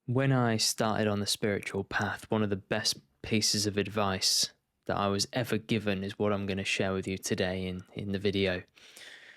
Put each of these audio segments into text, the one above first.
When I started on the spiritual path, one of the best pieces of advice that I was ever given is what I'm going to share with you today in the video.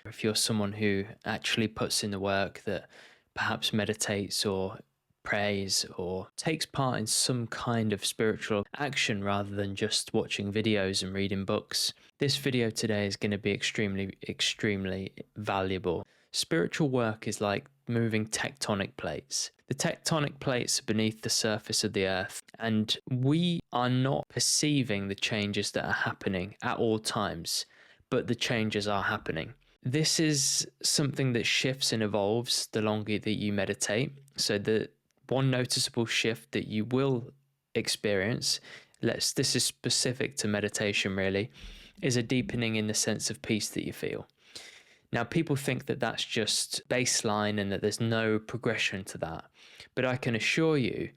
If you're someone who actually puts in the work, that perhaps meditates or prays or takes part in some kind of spiritual action rather than just watching videos and reading books, this video today is going to be extremely valuable. Spiritual work is like moving tectonic plates. The tectonic plates are beneath the surface of the earth, and we are not perceiving the changes that are happening at all times, but the changes are happening. This is something that shifts and evolves the longer that you meditate. So the one noticeable shift that you will experience, this is specific to meditation really, is a deepening in the sense of peace that you feel. Now, people think that that's just baseline and that there's no progression to that. But I can assure you,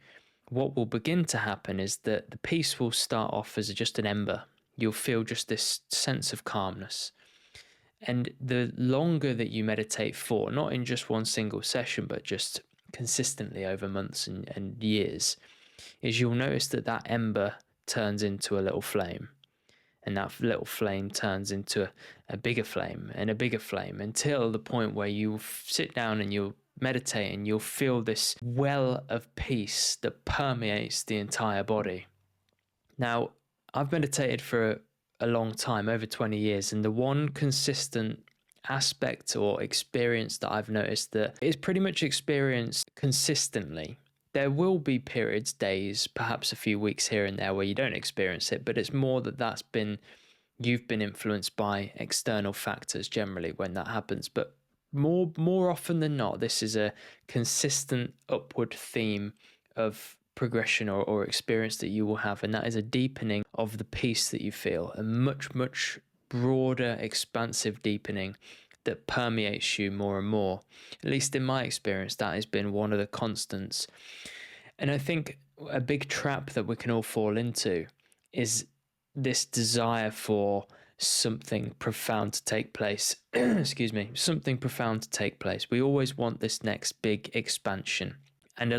what will begin to happen is that the peace will start off as just an ember. You'll feel just this sense of calmness. And the longer that you meditate for, not in just one single session, but just consistently over months and years, is you'll notice that that ember turns into a little flame. And that little flame turns into a bigger flame and a bigger flame until the point where you sit down and you'll meditate and you'll feel this well of peace that permeates the entire body. Now, I've meditated for a long time, over 20 years, and the one consistent aspect or experience that I've noticed that is pretty much experienced consistently. There will be periods, days, perhaps a few weeks here and there where you don't experience it, but it's more that you've been influenced by external factors generally when that happens. But more often than not, this is a consistent upward theme of progression or experience that you will have, and that is a deepening of the peace that you feel, a much broader, expansive deepening that permeates you more and more. At least in my experience, that has been one of the constants. And I think a big trap that we can all fall into is this desire for something profound to take place. Excuse me, something profound to take place. We always want this next big expansion. And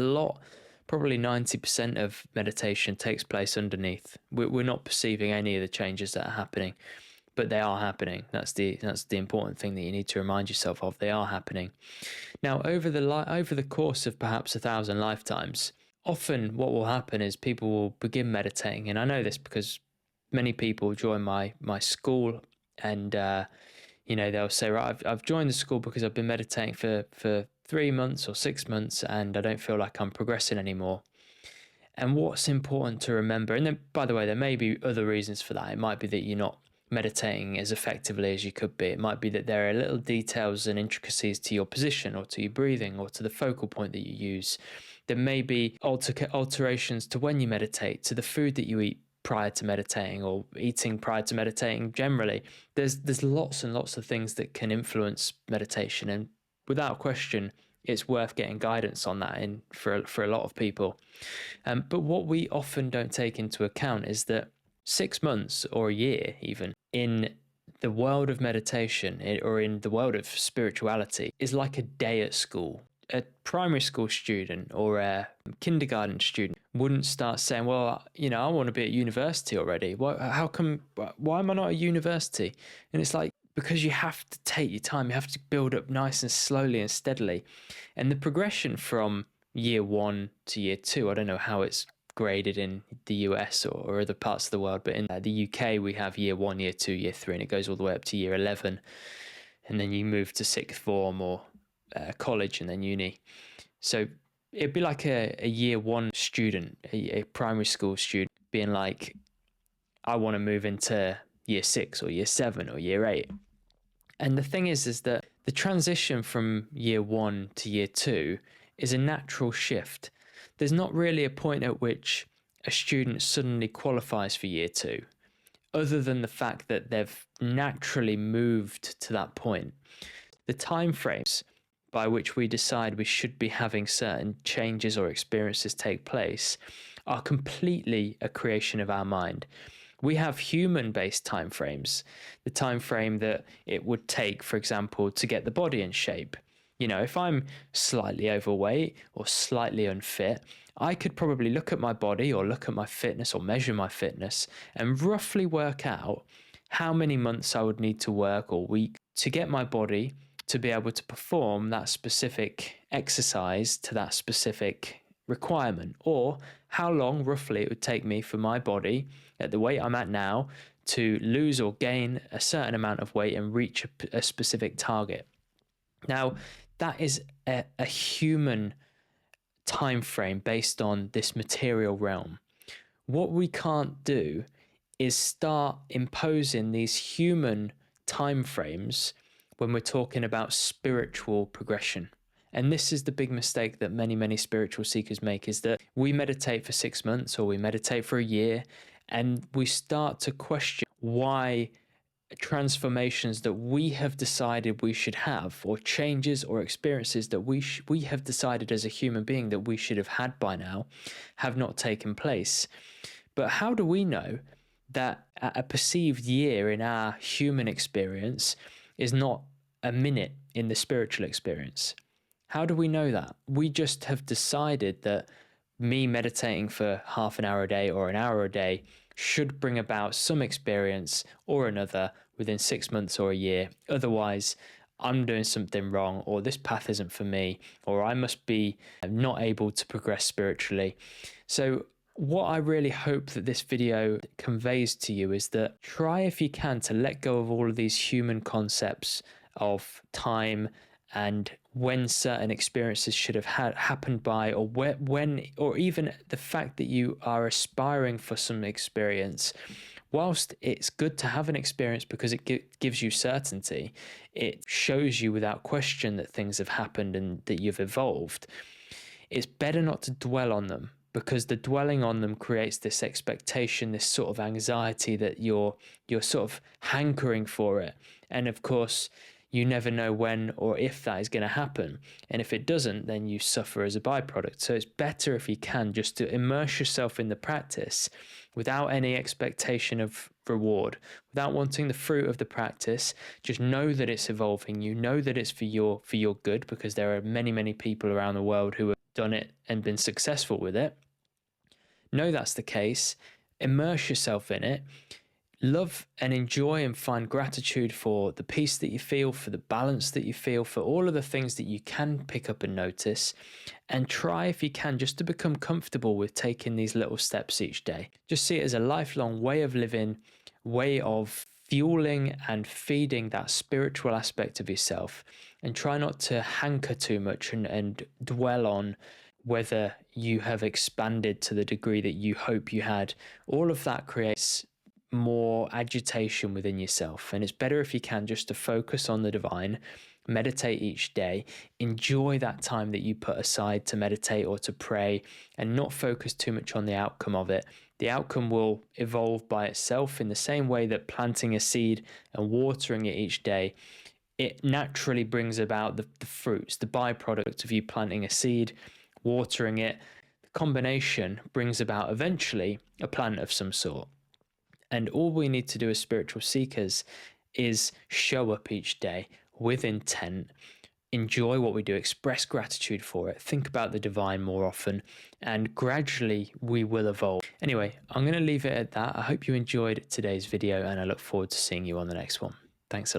probably 90% of meditation takes place underneath. We're not perceiving any of the changes that are happening, but they are happening. That's the important thing that you need to remind yourself of. They are happening. Now, over the course of perhaps 1,000 lifetimes, often what will happen is people will begin meditating, and I know this because many people join my school, and they'll say, right, I've joined the school because I've been meditating for 3 months or 6 months, and I don't feel like I'm progressing anymore. And what's important to remember, and then by the way, there may be other reasons for that. It might be that you're not meditating as effectively as you could be. It might be that there are little details and intricacies to your position or to your breathing or to the focal point that you use. There may be alterations to when you meditate, to the food that you eat prior to meditating or eating prior to meditating generally. There's lots and lots of things that can influence meditation, and without question, it's worth getting guidance on that for a lot of people. But what we often don't take into account is that 6 months or a year even in the world of meditation or in the world of spirituality is like a day at school. A primary school student or a kindergarten student wouldn't start saying, well, I want to be at university already. Why am I not at university? And it's like, because you have to take your time, you have to build up nice and slowly and steadily. And the progression from year 1 to year 2, I don't know how it's graded in the US or other parts of the world, but in the UK we have year 1, year 2, year 3, and it goes all the way up to year 11, and then you move to sixth form or college and then uni. So it'd be like a year 1 student, a primary school student being like, I want to move into year 6 or year 7 or year 8. And the thing is that the transition from year 1 to year 2 is a natural shift. There's not really a point at which a student suddenly qualifies for year 2, other than the fact that they've naturally moved to that point. The timeframes by which we decide we should be having certain changes or experiences take place are completely a creation of our mind. We have human-based timeframes, the time frame that it would take, for example, to get the body in shape. You know, if I'm slightly overweight or slightly unfit, I could probably look at my body or look at my fitness or measure my fitness and roughly work out how many months I would need to work or week to get my body to be able to perform that specific exercise to that specific requirement, or how long roughly it would take me for my body at the weight I'm at now to lose or gain a certain amount of weight and reach a specific target. Now, that is a human time frame based on this material realm. What we can't do is start imposing these human time frames when we're talking about spiritual progression. And this is the big mistake that many spiritual seekers make, is that we meditate for 6 months or we meditate for a year, and we start to question why transformations that we have decided we should have, or changes or experiences that we have decided as a human being that we should have had by now, have not taken place. But how do we know that a perceived year in our human experience is not a minute in the spiritual experience? How do we know that? We just have decided that me meditating for half an hour a day or an hour a day should bring about some experience or another within 6 months or a year. Otherwise, I'm doing something wrong, or this path isn't for me, or I must be not able to progress spiritually. So what I really hope that this video conveys to you is that try, if you can, to let go of all of these human concepts of time and when certain experiences should have happened by, or when, or even the fact that you are aspiring for some experience. Whilst it's good to have an experience because it gives you certainty, it shows you without question that things have happened and that you've evolved. It's better not to dwell on them, because the dwelling on them creates this expectation, this sort of anxiety that you're sort of hankering for it. And of course, you never know when or if that is going to happen. And if it doesn't, then you suffer as a byproduct. So it's better, if you can, just to immerse yourself in the practice without any expectation of reward, without wanting the fruit of the practice. Just know that it's evolving. You know that it's for your good, because there are many people around the world who have done it and been successful with it. Know that's the case. Immerse yourself in it. Love and enjoy and find gratitude for the peace that you feel, for the balance that you feel, for all of the things that you can pick up and notice. And try, if you can, just to become comfortable with taking these little steps each day. Just see it as a lifelong way of living, way of fueling and feeding that spiritual aspect of yourself. And try not to hanker too much and dwell on whether you have expanded to the degree that you hope you had. All of that creates more agitation within yourself, and it's better, if you can, just to focus on the divine, meditate each day, enjoy that time that you put aside to meditate or to pray, and not focus too much on the outcome of it. The outcome will evolve by itself, in the same way that planting a seed and watering it each day, it naturally brings about the fruits, the byproduct of you planting a seed, watering it. The combination brings about eventually a plant of some sort. And all we need to do as spiritual seekers is show up each day with intent, enjoy what we do, express gratitude for it, think about the divine more often, and gradually we will evolve. Anyway, I'm going to leave it at that. I hope you enjoyed today's video, and I look forward to seeing you on the next one. Thanks a lot.